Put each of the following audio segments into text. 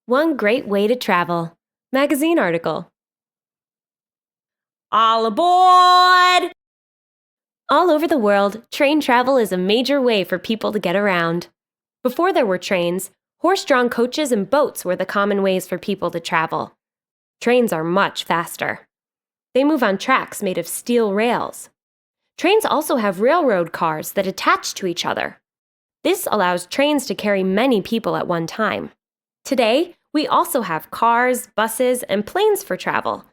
One great way to travel. Magazine article. All aboard! All over the world, train travel is a major way for people to get around. Before there were trains, horse-drawn coaches and boats were the common ways for people to travel. Trains are much faster. They move on tracks made of steel rails. Trains also have railroad cars that attach to each other. This allows trains to carry many people at one time. Today, we also have cars, buses, and planes for travel.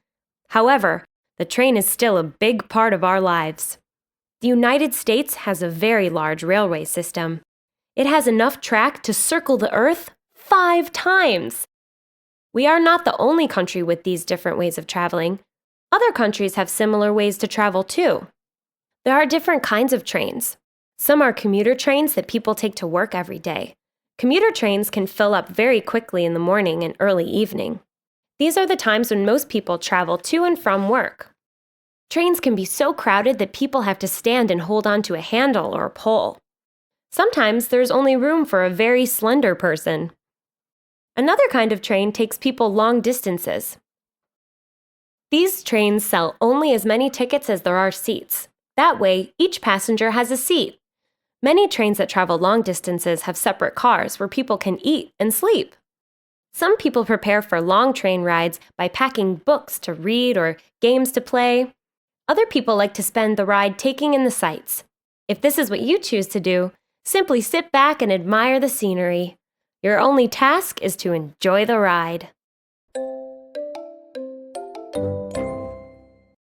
However, the train is still a big part of our lives. The United States has a very large railway system. It has enough track to circle the Earth 5 times. We are not the only country with these different ways of traveling. Other countries have similar ways to travel too. There are different kinds of trains. Some are commuter trains that people take to work every day. Commuter trains can fill up very quickly in the morning and early evening. These are the times when most people travel to and from work. Trains can be so crowded that people have to stand and hold on to a handle or a pole. Sometimes there's only room for a very slender person. Another kind of train takes people long distances. These trains sell only as many tickets as there are seats. That way, each passenger has a seat. Many trains that travel long distances have separate cars where people can eat and sleep. Some people prepare for long train rides by packing books to read or games to play. Other people like to spend the ride taking in the sights. If this is what you choose to do, simply sit back and admire the scenery. Your only task is to enjoy the ride.